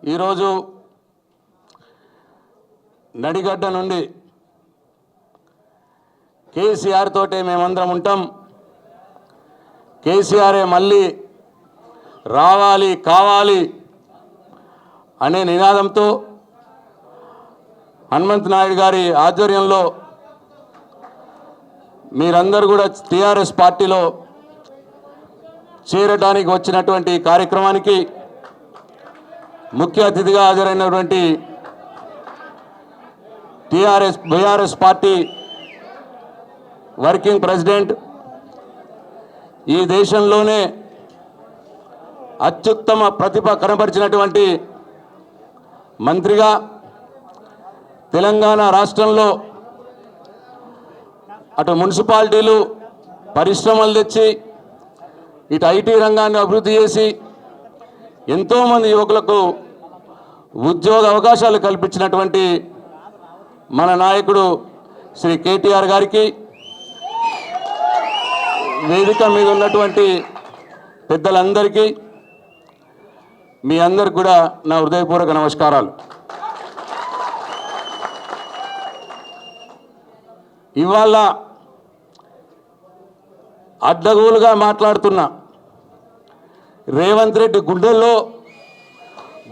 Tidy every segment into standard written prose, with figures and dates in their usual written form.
ఈరోజు నడిగడ్డ నుండి కేసీఆర్ తోటే మేమందరం ఉంటాం. కేసీఆరే మళ్ళీ రావాలి కావాలి అనే నినాదంతో హనుమంత్ నాయుడు గారి ఆధ్వర్యంలో మీరందరూ కూడా టీఆర్ఎస్ పార్టీలో చేరడానికి వచ్చినటువంటి కార్యక్రమానికి ముఖ్య అతిథిగా హాజరైనటువంటి బీఆర్ఎస్ పార్టీ వర్కింగ్ ప్రెసిడెంట్, ఈ దేశంలోనే అత్యుత్తమ ప్రతిభ కనబరిచినటువంటి మంత్రిగా తెలంగాణ రాష్ట్రంలో అటు మున్సిపాలిటీలు పరిశ్రమలు తెచ్చి ఇటు ఐటీ రంగాన్ని అభివృద్ధి చేసి ఎంతోమంది యువకులకు ఉద్యోగ అవకాశాలు కల్పించినటువంటి మన నాయకుడు శ్రీ కేటీఆర్ గారికి, వేదిక మీద ఉన్నటువంటి పెద్దలందరికీ మీ అందరికి కూడా నా హృదయపూర్వక నమస్కారాలు. ఇవాళ అడ్డగోలుగా మాట్లాడుతున్న రేవంత్ రెడ్డి గుండెల్లో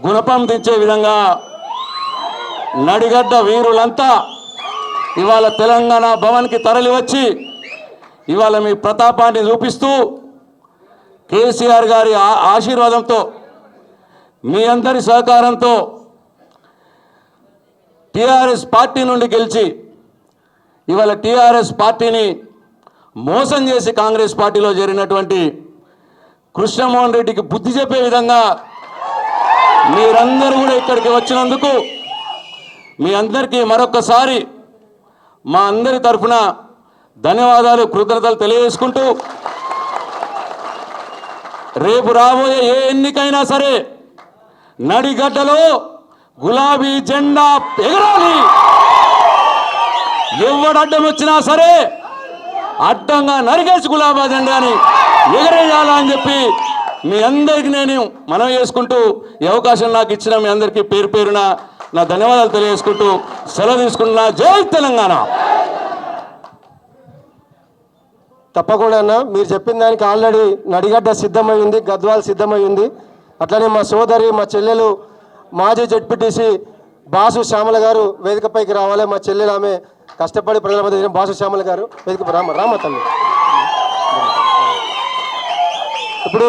గుణపం తెచ్చే విధంగా నడిగడ్డ వీరులంతా ఇవాళ తెలంగాణ భవన్కి తరలి వచ్చి ఇవాళ మీ ప్రతాపాన్ని చూపిస్తూ కేసీఆర్ గారి ఆశీర్వాదంతో మీ అందరి సహకారంతో టీఆర్ఎస్ పార్టీ నుండి గెలిచి ఇవాళ టీఆర్ఎస్ పార్టీని మోసం చేసి కాంగ్రెస్ పార్టీలో చేరినటువంటి కృష్ణమోహన్ రెడ్డికి బుద్ధి చెప్పే విధంగా మీరందరూ కూడా ఇక్కడికి వచ్చినందుకు మీ అందరికీ మరొక్కసారి మా అందరి తరఫున ధన్యవాదాలు, కృతజ్ఞతలు తెలియజేసుకుంటూ రేపు రాబోయే ఏ ఎన్నికైనా సరే నడిగడ్డలో గులాబీ జెండా ఎగరాలి. ఎవడు అడ్డం వచ్చినా సరే అడ్డంగా నరిగేసి గులాబీ జెండాని ఎగరేయాలని చెప్పి మీ అందరికీ నేను మనవి చేసుకుంటూ ఈ అవకాశం నాకు ఇచ్చిన మీ అందరికీ పేరు పేరున నా ధన్యవాదాలు తెలియజేసుకుంటూ సెలవు తీసుకుంటున్నా. జై తెలంగాణ. తప్పకుండా అన్న, మీరు చెప్పిన దానికి ఆల్రెడీ నడిగడ్డ సిద్ధమై ఉంది, గద్వాల్ సిద్ధమై ఉంది. అట్లనే మా సోదరి మా చెల్లెలు మాజీ జెడ్పీటీసీ బాసు శ్యామల గారు వేదికపైకి రావాలి. మా చెల్లెలు ఆమె కష్టపడి ప్రజల మధ్య బాసు శ్యామల గారు వేదిక రామ తల్లి. ఇప్పుడు